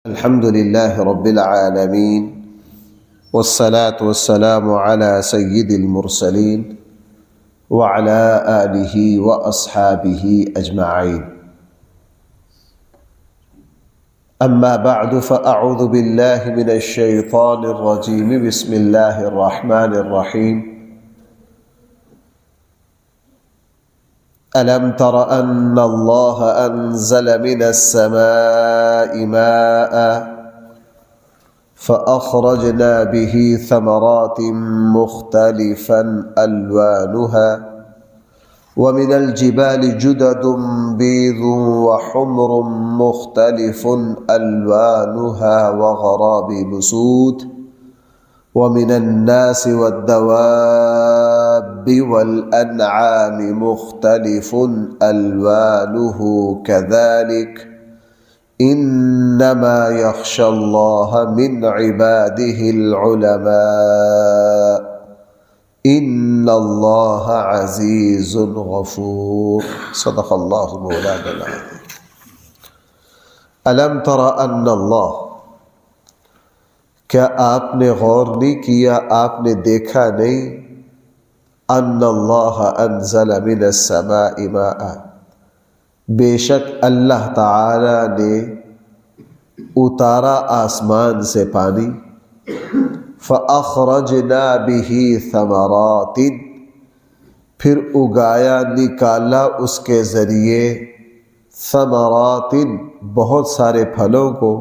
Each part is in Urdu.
الحمد لله رب العالمين والصلاة والسلام على سيد المرسلين وعلى آله وأصحابه أجمعين. أما بعد فأعوذ بالله من الشيطان الرجيم. بسم الله الرحمن الرحيم. ألم تر أن الله أنزل من السماء ماء فأخرجنا به ثمرات مختلفا ألوانها ومن الجبال جدد بيض وحمر مختلف ألوانها وغرابيب سود ومن الناس والدواب والأنعام مختلف ألوانه كذلك إنما يخشى الله من عباده العلماء إن الله عزيز غفور. صدق الله مولانا العظيم. ألم تر أن الله، کیا آپ نے غور نہیں کیا، آپ نے دیکھا نہیں، ان اللہ انزل من السماء ماء، بے شک اللہ تعالی نے اتارا آسمان سے پانی، فاخرجنا به ثمرات، پھر اگایا نکالا اس کے ذریعے، ثمرات بہت سارے پھلوں کو،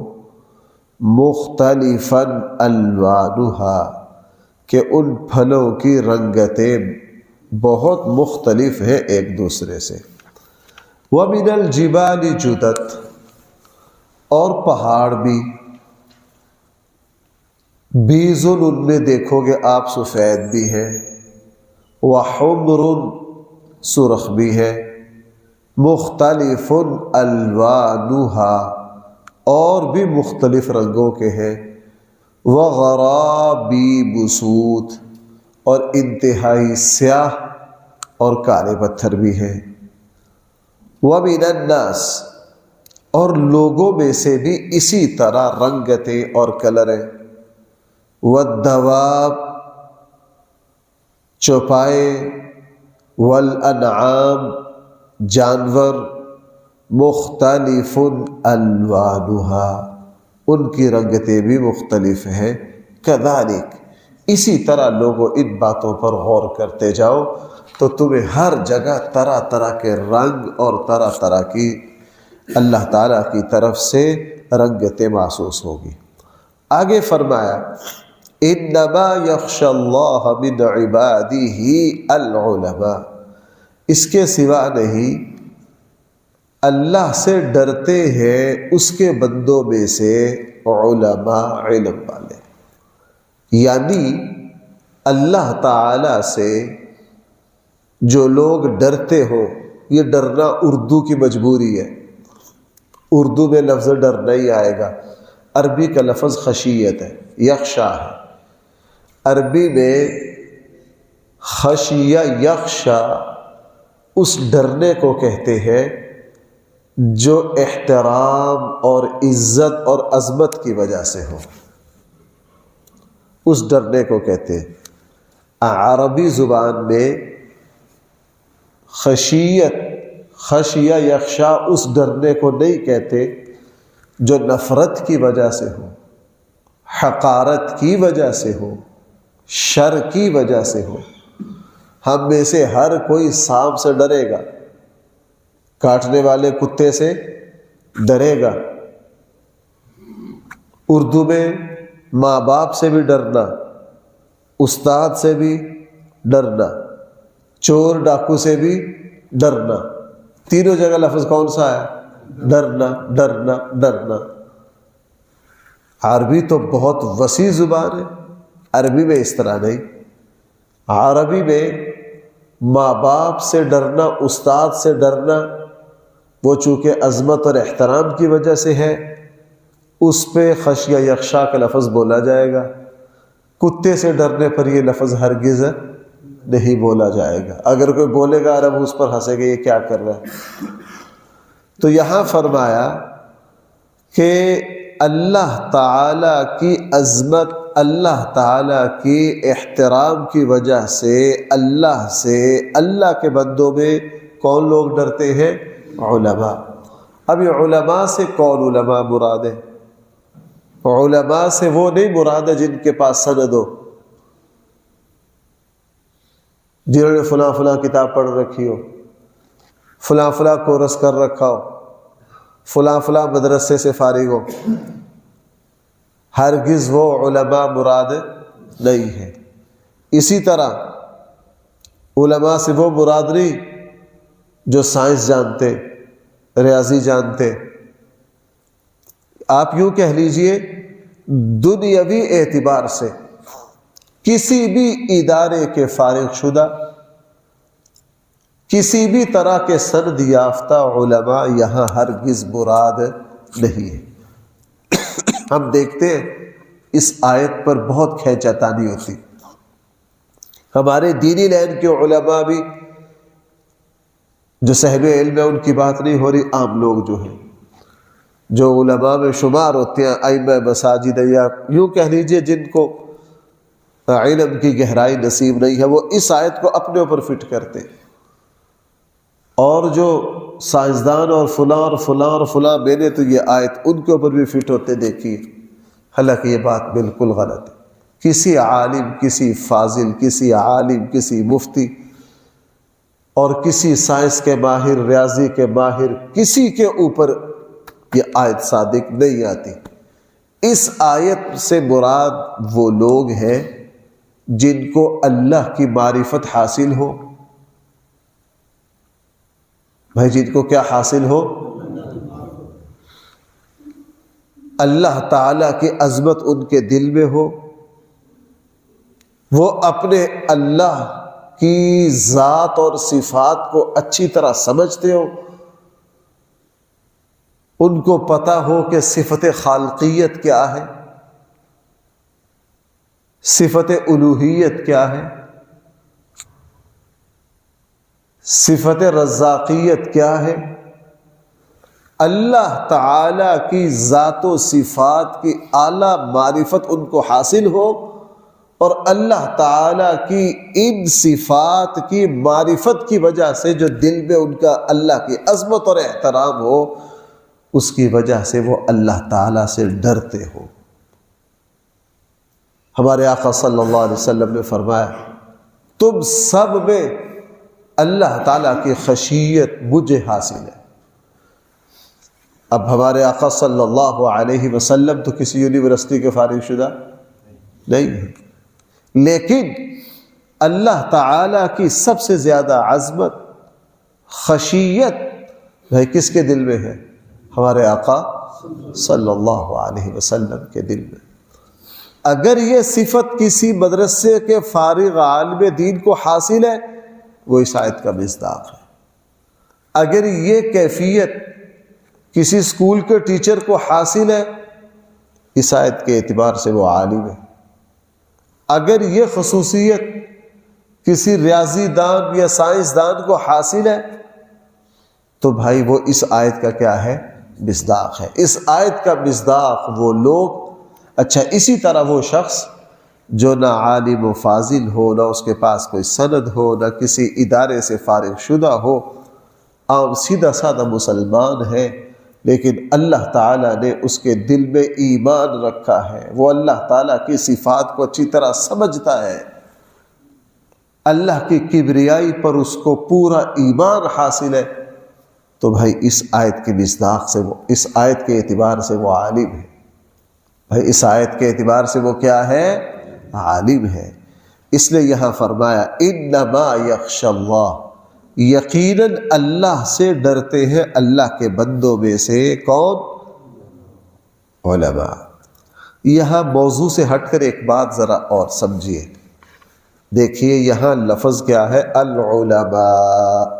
مختلفاً الوانها کہ ان پھلوں کی رنگتیں بہت مختلف ہیں ایک دوسرے سے، وَمِنَ الْجِبَالِ جُدَدٌ، اور پہاڑ بھی، بیضٌ ان میں دیکھو گے آپ سفید بھی ہیں، وَحُمْرٌ سرخ بھی ہے، مختلف الوانها اور بھی مختلف رنگوں کے ہیں، وغرابیب سود اور انتہائی سیاہ اور کالے پتھر بھی ہیں، ومن الناس اور لوگوں میں سے بھی اسی طرح رنگتیں اور کلریں، والدواب چوپائے، والانعام جانور، مختلف الوانها ان کی رنگتیں بھی مختلف ہیں، کذالک اسی طرح لوگوں ان باتوں پر غور کرتے جاؤ تو تمہیں ہر جگہ طرح طرح کے رنگ اور طرح طرح کی اللہ تعالیٰ کی طرف سے رنگتیں محسوس ہوگی۔ آگے فرمایا انما یخشی اللہ من عبادہ العلماء، اس کے سوا نہیں اللہ سے ڈرتے ہیں اس کے بندوں میں سے علماء، علم والے، یعنی اللہ تعالی سے جو لوگ ڈرتے ہو، یہ ڈرنا اردو کی مجبوری ہے، اردو میں لفظ ڈر نہیں آئے گا، عربی کا لفظ خشیت ہے، یخشا ہے، عربی میں خشیہ یخشا اس ڈرنے کو کہتے ہیں جو احترام اور عزت اور عظمت کی وجہ سے ہو، اس ڈرنے کو کہتے ہیں۔ عربی زبان میں خشیہ یخشا اس ڈرنے کو نہیں کہتے جو نفرت کی وجہ سے ہو، حقارت کی وجہ سے ہو، شر کی وجہ سے ہو۔ ہم میں سے ہر کوئی سانپ سے ڈرے گا، کاٹنے والے کتے سے ڈرے گا، اردو میں ماں باپ سے بھی ڈرنا، استاد سے بھی ڈرنا، چور ڈاکو سے بھی ڈرنا، تینوں جگہ لفظ کون سا ہے؟ ڈرنا ڈرنا ڈرنا۔ عربی تو بہت وسیع زبان ہے، عربی میں اس طرح نہیں، عربی میں ماں باپ سے ڈرنا، استاد سے ڈرنا، وہ چونکہ عظمت اور احترام کی وجہ سے ہے، اس پہ خشیہ یخشا کا لفظ بولا جائے گا، کتے سے ڈرنے پر یہ لفظ ہرگز نہیں بولا جائے گا، اگر کوئی بولے گا عرب اس پر ہنسے گا، یہ کیا کر رہا ہے۔ تو یہاں فرمایا کہ اللہ تعالی کی عظمت، اللہ تعالی کی احترام کی وجہ سے اللہ کے بندوں میں کون لوگ ڈرتے ہیں؟ علماء۔ اب یہ علماء سے کون علماء مراد ہے؟ علماء سے وہ نہیں مراد ہے جن کے پاس سند ہو، جنہوں نے فلاں فلاں کتاب پڑھ رکھی ہو، فلاں فلاں کورس کر رکھا ہو، فلاں فلاں مدرسے سے فارغ ہو۔ ہرگز وہ علماء مراد نہیں ہے۔ اسی طرح علماء سے وہ مراد نہیں جو سائنس جانتے، ریاضی جانتے، آپ یوں کہہ لیجئے دنیاوی اعتبار سے کسی بھی ادارے کے فارغ شدہ، کسی بھی طرح کے سند یافتہ علماء یہاں ہرگز مراد نہیں ہے۔ ہم دیکھتے ہیں اس آیت پر بہت کھینچاتانی ہوتی، ہمارے دینی لائن کے علماء بھی جو صاحب علم ہے ان کی بات نہیں ہو رہی، عام لوگ جو ہیں جو علماء میں شمار ہوتے ہیں، ائمہ مساجد یا یوں کہہ لیجئے جن کو علم کی گہرائی نصیب نہیں ہے، وہ اس آیت کو اپنے اوپر فٹ کرتے، اور جو سائنسدان اور فلاں میں نے تو یہ آیت ان کے اوپر بھی فٹ ہوتے دیکھی، حالانکہ یہ بات بالکل غلط ہے۔ کسی عالم، کسی فاضل، کسی عالم، کسی مفتی اور کسی سائنس کے ماہر، ریاضی کے ماہر، کسی کے اوپر یہ آیت صادق نہیں آتی۔ اس آیت سے مراد وہ لوگ ہیں جن کو اللہ کی معرفت حاصل ہو۔ بھائی جن کو کیا حاصل ہو؟ اللہ تعالی کی عظمت ان کے دل میں ہو، وہ اپنے اللہ کی ذات اور صفات کو اچھی طرح سمجھتے ہو، ان کو پتہ ہو کہ صفت خالقیت کیا ہے، صفت الوہیت کیا ہے، صفت رزاقیت کیا ہے، اللہ تعالی کی ذات و صفات کی اعلیٰ معرفت ان کو حاصل ہو، اور اللہ تعالی کی ان صفات کی معرفت کی وجہ سے جو دل میں ان کا اللہ کی عظمت اور احترام ہو، اس کی وجہ سے وہ اللہ تعالی سے ڈرتے ہو۔ ہمارے آقا صلی اللہ علیہ وسلم نے فرمایا تم سب میں اللہ تعالیٰ کی خشیت مجھے حاصل ہے۔ اب ہمارے آقا صلی اللہ علیہ وسلم تو کسی یونیورسٹی کے فارغ شدہ نہیں ہے، لیکن اللہ تعالیٰ کی سب سے زیادہ عظمت، خشیت بھائی کس کے دل میں ہے؟ ہمارے آقا صلی اللہ علیہ وسلم کے دل میں۔ اگر یہ صفت کسی مدرسے کے فارغ عالم دین کو حاصل ہے، وہ اس آیت کا مصداق ہے۔ اگر یہ کیفیت کسی اسکول کے ٹیچر کو حاصل ہے، اس آیت کے اعتبار سے وہ عالم ہے۔ اگر یہ خصوصیت کسی ریاضی دان یا سائنس دان کو حاصل ہے، تو بھائی وہ اس آیت کا کیا ہے؟ مصداق ہے۔ اس آیت کا مصداق وہ لوگ، اچھا اسی طرح وہ شخص جو نہ عالم و فاضل ہو، نہ اس کے پاس کوئی سند ہو، نہ کسی ادارے سے فارغ شدہ ہو، عام سیدھا سادہ مسلمان ہے، لیکن اللہ تعالیٰ نے اس کے دل میں ایمان رکھا ہے، وہ اللہ تعالیٰ کی صفات کو اچھی طرح سمجھتا ہے، اللہ کی کبریائی پر اس کو پورا ایمان حاصل ہے، تو بھائی اس آیت کے مصداق سے، وہ اس آیت کے اعتبار سے وہ عالم ہے۔ بھائی اس آیت کے اعتبار سے وہ کیا ہے؟ عالم ہے۔ اس لیے یہاں فرمایا انما یخشی اللہ، یقیناً اللہ سے ڈرتے ہیں اللہ کے بندوں میں سے کون؟ علماء۔ یہاں موضوع سے ہٹ کر ایک بات ذرا اور سمجھیے، دیکھیے یہاں لفظ کیا ہے؟ العلماء۔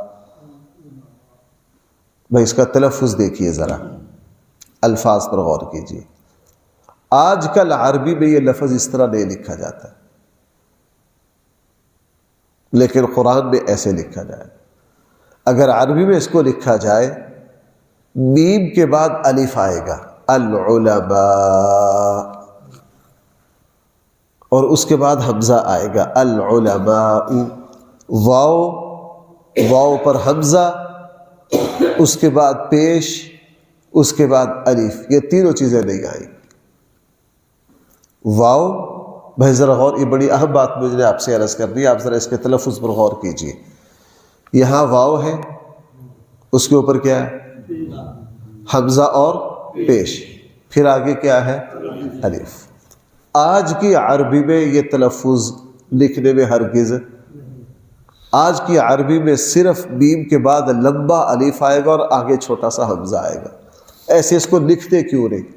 بھائی اس کا تلفظ دیکھیے ذرا، الفاظ پر غور کیجیے۔ آج کل عربی میں یہ لفظ اس طرح نہیں لکھا جاتا، لیکن قرآن میں ایسے لکھا جائے۔ اگر عربی میں اس کو لکھا جائے، میم کے بعد الف آئے گا، العلماء، اور اس کے بعد حمزہ آئے گا العلماء، واو پر حمزہ، اس کے بعد پیش، اس کے بعد الف، یہ تینوں چیزیں نہیں آئیں۔ واو، بھائی ذرا غور، یہ بڑی اہم بات مجھے آپ سے عرض کرنی ہے، آپ ذرا اس کے تلفظ پر غور کیجئے۔ یہاں واو ہے، اس کے اوپر کیا ہے؟ حمزہ اور پیش، پھر آگے کیا ہے؟ الف۔ آج کی عربی میں یہ تلفظ لکھنے میں ہرگز، آج کی عربی میں صرف میم کے بعد لمبا الف آئے گا اور آگے چھوٹا سا حمزہ آئے گا، ایسے اس کو لکھتے کیوں نہیں؟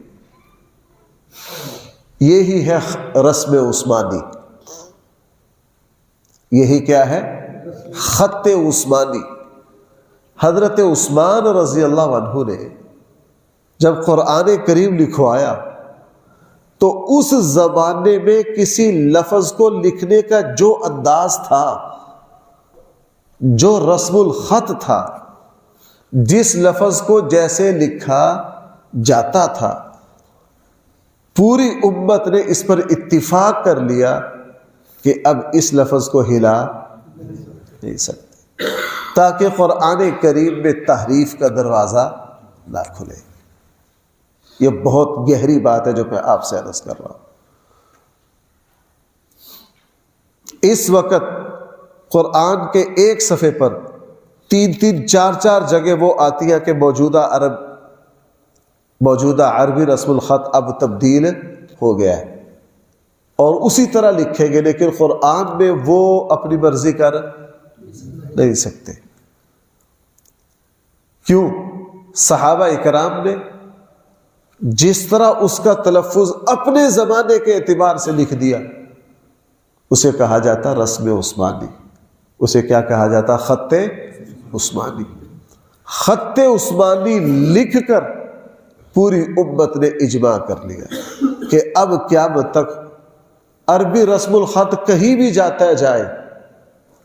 یہی ہے رسم عثمانی، یہی کیا ہے؟ خط عثمانی۔ حضرت عثمان رضی اللہ عنہ نے جب قرآن کریم لکھوایا تو اس زمانے میں کسی لفظ کو لکھنے کا جو انداز تھا، جو رسم الخط تھا، جس لفظ کو جیسے لکھا جاتا تھا، پوری امت نے اس پر اتفاق کر لیا کہ اب اس لفظ کو ہلا نہیں سکتے، تاکہ قرآن کریم میں تحریف کا دروازہ نہ کھلے۔ یہ بہت گہری بات ہے جو میں آپ سے عرض کر رہا ہوں۔ اس وقت قرآن کے ایک صفحے پر 3 4 جگہ وہ آتی ہے کہ موجودہ عربی رسم الخط اب تبدیل ہو گیا ہے اور اسی طرح لکھیں گے، لیکن قرآن میں وہ اپنی مرضی کر نہیں سکتے۔ کیوں؟ صحابہ اکرام نے جس طرح اس کا تلفظ اپنے زمانے کے اعتبار سے لکھ دیا، اسے کہا جاتا رسم عثمانی، اسے کیا کہا جاتا؟ خط عثمانی۔ خط عثمانی لکھ کر پوری امت نے اجماع کر لیا کہ اب قیامت تک عربی رسم الخط کہیں بھی جاتا جائے،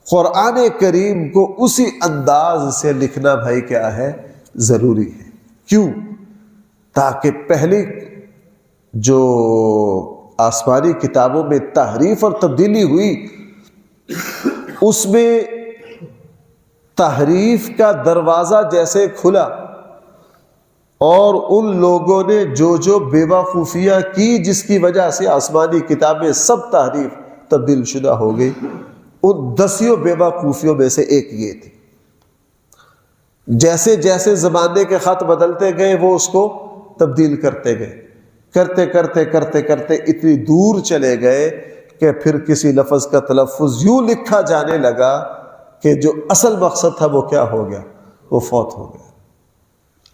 قرآن کریم کو اسی انداز سے لکھنا بھائی کیا ہے؟ ضروری ہے۔ کیوں؟ تاکہ پہلی جو آسمانی کتابوں میں تحریف اور تبدیلی ہوئی، اس میں تحریف کا دروازہ جیسے کھلا اور ان لوگوں نے جو بیوقوفیاں کی جس کی وجہ سے آسمانی کتابیں سب تحریف تبدیل شدہ ہو گئی، ان 10 بیوقوفیوں میں سے ایک یہ تھی۔ جیسے جیسے زمانے کے خط بدلتے گئے وہ اس کو تبدیل کرتے گئے، کرتے کرتے کرتے کرتے اتنی دور چلے گئے کہ پھر کسی لفظ کا تلفظ یوں لکھا جانے لگا کہ جو اصل مقصد تھا وہ کیا ہو گیا؟ وہ فوت ہو گیا۔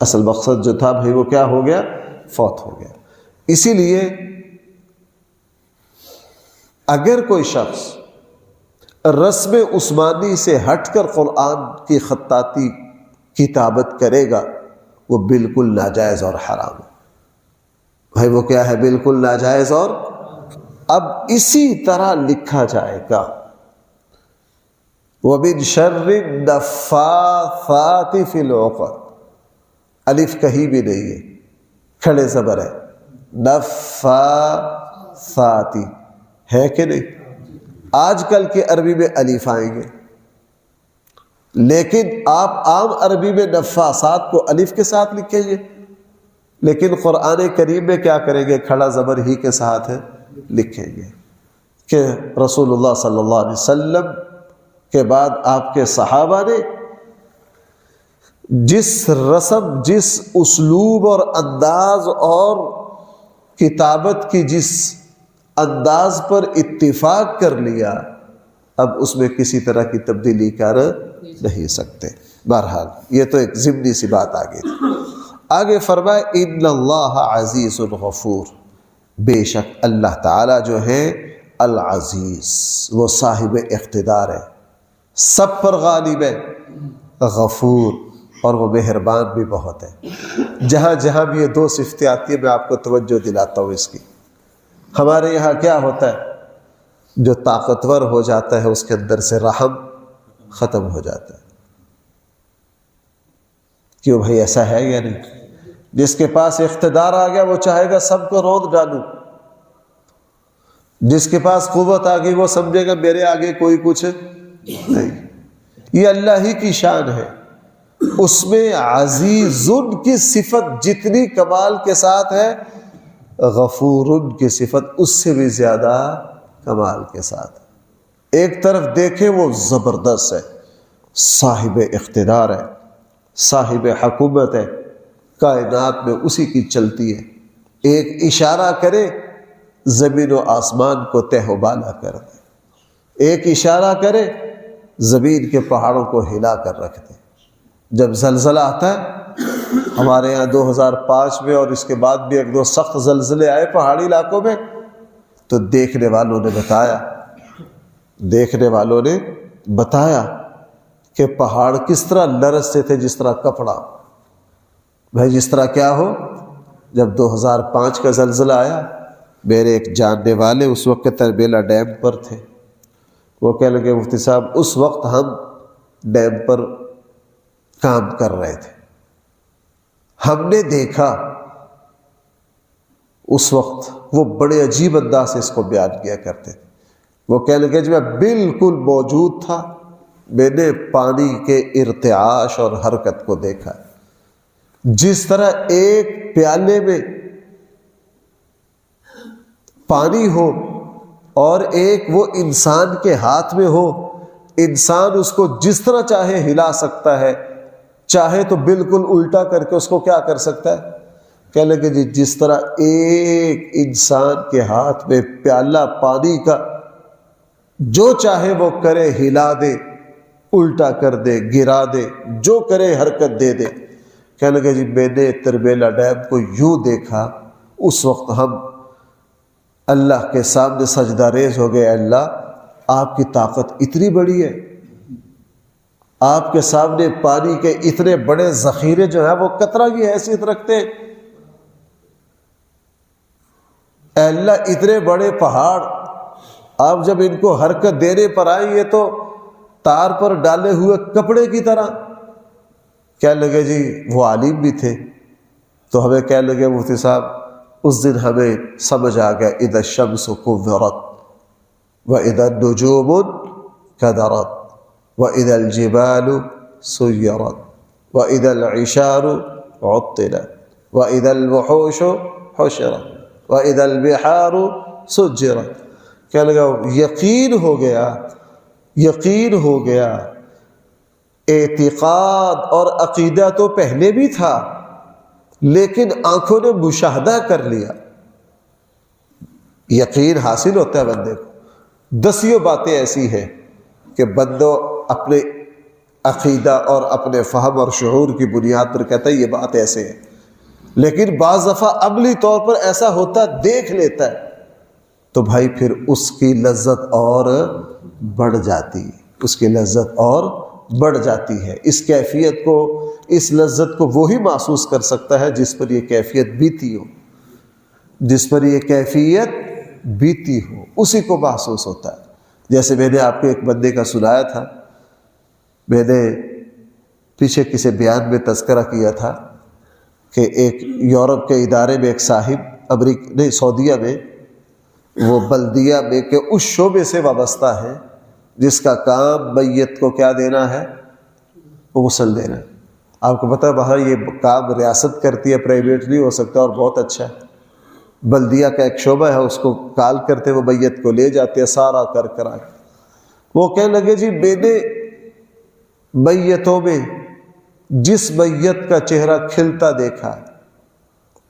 اصل مقصد جو تھا بھائی وہ کیا ہو گیا؟ فوت ہو گیا۔ اسی لیے اگر کوئی شخص رسم عثمانی سے ہٹ کر قرآن کی خطاطی کتابت کرے گا، وہ بالکل ناجائز اور حرام ہے۔ بھائی وہ کیا ہے؟ بالکل ناجائز اور اب اسی طرح لکھا جائے گا وَمِن شَرِّ النَّفَّاثَاتِ فِي الْعُقَدِ، الف کہیں بھی نہیں ہے، کھڑے زبر ہے، نفاثاتی ہے کہ نہیں؟ آج کل کی عربی میں الف آئیں گے، لیکن آپ عام عربی میں نفاثات کو الف کے ساتھ لکھیں گے، لیکن قرآن کریم میں کیا کریں گے؟ کھڑا زبر ہی کے ساتھ لکھیں گے کہ رسول اللہ صلی اللہ علیہ وسلم کے بعد آپ کے صحابہ نے جس رسم، جس اسلوب اور انداز اور کتابت کی جس انداز پر اتفاق کر لیا، اب اس میں کسی طرح کی تبدیلی کر نہیں سکتے۔ بہرحال یہ تو ایک ضمنی سی بات آگے تھی۔ آگے فرمائے ان اللہ عزیز غفور، بے شک اللہ تعالی جو ہے العزیز، وہ صاحب اقتدار ہے، سب پر غالب ہے، غفور، اور وہ مہربان بھی بہت ہے۔ جہاں جہاں بھی یہ 2 صفتیں آتی ہیں میں آپ کو توجہ دلاتا ہوں اس کی۔ ہمارے یہاں کیا ہوتا ہے؟ جو طاقتور ہو جاتا ہے اس کے اندر سے رحم ختم ہو جاتا ہے۔ کیوں بھائی ایسا ہے یا نہیں؟ جس کے پاس اقتدار آ گیا وہ چاہے گا سب کو روند ڈالوں، جس کے پاس قوت آ گئی وہ سمجھے گا میرے آگے کوئی کچھ نہیں۔ یہ اللہ ہی کی شان ہے، اس میں عزیزن کی صفت جتنی کمال کے ساتھ ہے، غفورن کی صفت اس سے بھی زیادہ کمال کے ساتھ ہے۔ ایک طرف دیکھیں وہ زبردست ہے، صاحب اقتدار ہے، صاحب حکومت ہے، کائنات میں اسی کی چلتی ہے، ایک اشارہ کرے زمین و آسمان کو تہ و بالا کر دے، ایک اشارہ کرے زمین کے پہاڑوں کو ہلا کر رکھ دے۔ جب زلزلہ آتا ہے، ہمارے یہاں 2005 میں اور اس کے بعد بھی ایک دو سخت زلزلے آئے پہاڑی علاقوں میں، تو دیکھنے والوں نے بتایا کہ پہاڑ کس طرح لرزتے تھے، جس طرح کپڑا۔ بھائی جس طرح کیا ہو، جب 2005 کا زلزلہ آیا، میرے ایک جاننے والے اس وقت تربیلا ڈیم پر تھے، وہ کہنے لگے مفتی صاحب اس وقت ہم ڈیم پر کام کر رہے تھے، ہم نے دیکھا اس وقت، وہ بڑے عجیب انداز سے اس کو بیان کیا کرتے تھے۔ وہ کہنے لگے جب میں بالکل موجود تھا، میں نے پانی کے ارتعاش اور حرکت کو دیکھا، جس طرح ایک پیالے میں پانی ہو اور ایک وہ انسان کے ہاتھ میں ہو، انسان اس کو جس طرح چاہے ہلا سکتا ہے، چاہے تو بالکل الٹا کر کے اس کو کیا کر سکتا ہے۔ کہنے لگے جی جس طرح ایک انسان کے ہاتھ میں پیالہ پانی کا جو چاہے وہ کرے، ہلا دے، الٹا کر دے، گرا دے، جو کرے حرکت دے دے۔ کہنے لگے جی میں نے تربیلا ڈیم کو یوں دیکھا، اس وقت ہم اللہ کے سامنے سجدہ ریز ہو گئے، اللہ آپ کی طاقت اتنی بڑی ہے، آپ کے سامنے پانی کے اتنے بڑے ذخیرے جو ہیں وہ قطرہ کی حیثیت رکھتے ہیں، اے اللہ اتنے بڑے پہاڑ آپ جب ان کو حرکت دینے پر آئیں یہ تو تار پر ڈالے ہوئے کپڑے کی طرح۔ کہنے لگے جی وہ عالم بھی تھے، تو ہمیں کہنے لگے مفتی صاحب اس دن ہمیں سمجھ آ گیا اذا الشمس کورت واذا النجوم کدرت واذا الجبال سیرت واذا العشار عطلت واذا الوحوش حشرت واذا البحار سجرت۔ کہنے لگا یقین ہو گیا، اعتقاد اور عقیدہ تو پہلے بھی تھا لیکن آنکھوں نے مشاہدہ کر لیا۔ یقین حاصل ہوتا ہے بندے کو، دسیوں باتیں ایسی ہیں کہ بندوں اپنے عقیدہ اور اپنے فہم اور شعور کی بنیاد پر کہتا ہے یہ بات ایسے ہے، لیکن بعض دفعہ عملی طور پر ایسا ہوتا دیکھ لیتا ہے تو بھائی پھر اس کی لذت اور بڑھ جاتی ہے، اس کی لذت اور بڑھ جاتی ہے۔ اس کیفیت کو، اس لذت کو وہی محسوس کر سکتا ہے جس پر یہ کیفیت بیتی ہو، جس پر یہ کیفیت بیتی ہو اسی کو محسوس ہوتا ہے۔ جیسے میں نے آپ کو ایک بندے کا سنایا تھا، میں نے پیچھے کسی بیان میں تذکرہ کیا تھا کہ ایک یورپ کے ادارے میں ایک صاحب سعودیہ میں، وہ بلدیہ میں کہ اس شعبے سے وابستہ ہے جس کا کام میت کو کیا دینا ہے، وہ غسل دینا ہے۔ آپ کو پتہ ہے وہاں یہ کام ریاست کرتی ہے، پرائیویٹ نہیں ہو سکتا، اور بہت اچھا ہے۔ بلدیہ کا ایک شعبہ ہے، اس کو کال کرتے وہ میت کو لے جاتے ہیں سارا کر آ کے۔ وہ کہنے لگے جی میں نے میتوں میں جس میت کا چہرہ کھلتا دیکھا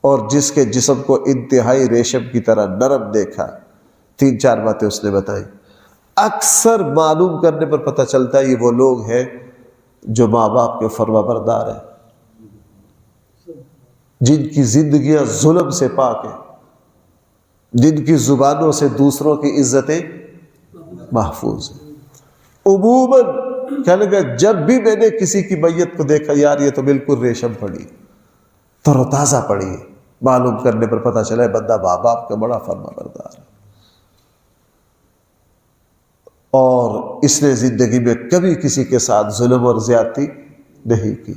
اور جس کے جسم کو انتہائی ریشم کی طرح نرم دیکھا، 3-4 باتیں اس نے بتائی۔ اکثر معلوم کرنے پر پتہ چلتا ہے یہ وہ لوگ ہیں جو ماں باپ کے فرما بردار ہیں، جن کی زندگیاں ظلم سے پاک ہیں، جن کی زبانوں سے دوسروں کی عزتیں محفوظ ہیں۔ عموماً کہنے لگا جب بھی میں نے کسی کی میت کو دیکھا یار یہ تو بالکل ریشم پڑی، تر و تازہ پڑی ہے، معلوم کرنے پر پتہ چلا ہے بندہ ماں باپ کا بڑا فرما بردار ہے، اور اس نے زندگی میں کبھی کسی کے ساتھ ظلم اور زیادتی نہیں کی،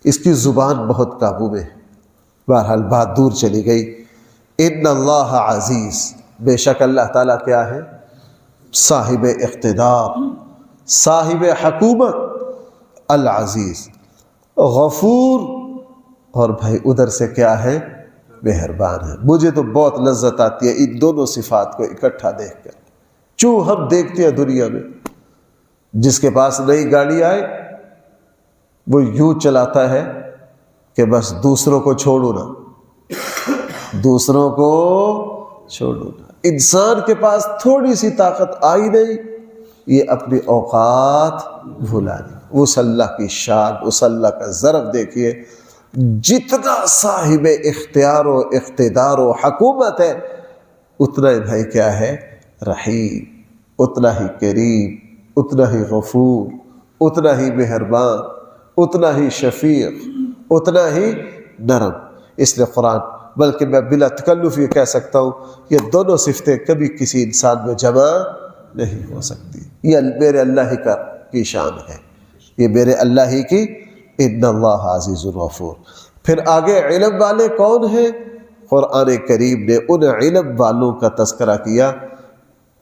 اس کی زبان بہت قابو میں ہے، بہرحال بات دور چلی گئی. ان اللہ عزیز، بے شک اللہ تعالیٰ کیا ہے؟ صاحب اقتدار، صاحب حکومت، العزیز، غفور، اور بھائی ادھر سے کیا ہے؟ مہربان ہے. مجھے تو بہت لذت آتی ہے ان دونوں صفات کو اکٹھا دیکھ کر. جو ہم دیکھتے ہیں دنیا میں، جس کے پاس نئی گاڑی آئے وہ یوں چلاتا ہے کہ بس دوسروں کو چھوڑو نا، دوسروں کو چھوڑو نا. انسان کے پاس تھوڑی سی طاقت آئی نہیں، یہ اپنے اوقات بھولا نہیں. اس اللہ کی شان، اس اللہ کا ضرب دیکھیے. جتنا صاحب اختیار و اقتدار و حکومت ہے، اتنا ہی بھائی کیا ہے؟ رحیم، اتنا ہی کریم، اتنا ہی غفور، اتنا ہی مہربان، اتنا ہی شفیق، اتنا ہی نرم. اس لیے قرآن، بلکہ میں بلا تکلف یہ کہہ سکتا ہوں، یہ دونوں صفتیں کبھی کسی انسان میں جمع نہیں ہو سکتی. یہ میرے اللہ ہی کی شان ہے، یہ میرے اللہ ہی کی. ان اللہ عزیز الغفور. پھر آگے علم والے کون ہیں؟ قرآن کریم نے ان علم والوں کا تذکرہ کیا،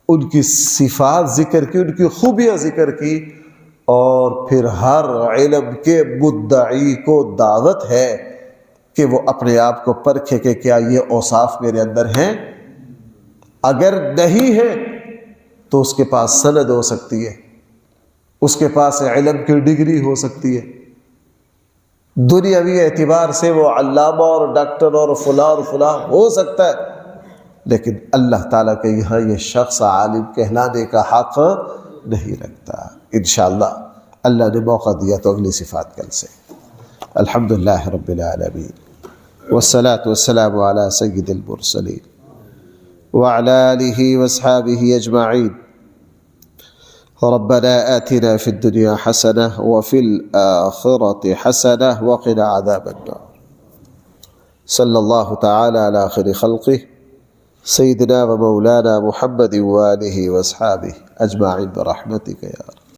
ان کی صفات ذکر کی، ان کی خوبیاں ذکر کی، اور پھر ہر علم کے مدعی کو دعوت ہے کہ وہ اپنے آپ کو پرکھے کہ کیا یہ اوصاف میرے اندر ہیں. اگر نہیں ہے تو اس کے پاس سند ہو سکتی ہے، اس کے پاس علم کی ڈگری ہو سکتی ہے، دنیاوی اعتبار سے وہ علامہ اور ڈاکٹر اور فلاں ہو سکتا ہے، لیکن اللہ تعالیٰ کے یہاں یہ شخص عالم کہلانے کا حق نہیں رکھتا. انشاءاللہ اللہ نے موقع دیا تو اگلی صفات کل سے. الحمدللہ رب العالمین، والصلاة والسلام علی سید المرسلین وعلی آلہ واصحابہ اجمعین. ربنا آتنا في الدنيا حسنة وفي الآخرة حسنة وقنا عذاب النار. صلى الله تعالى على خير خلقه سيدنا ومولانا محمد وآله واصحابه أجمعين برحمتك يا رب.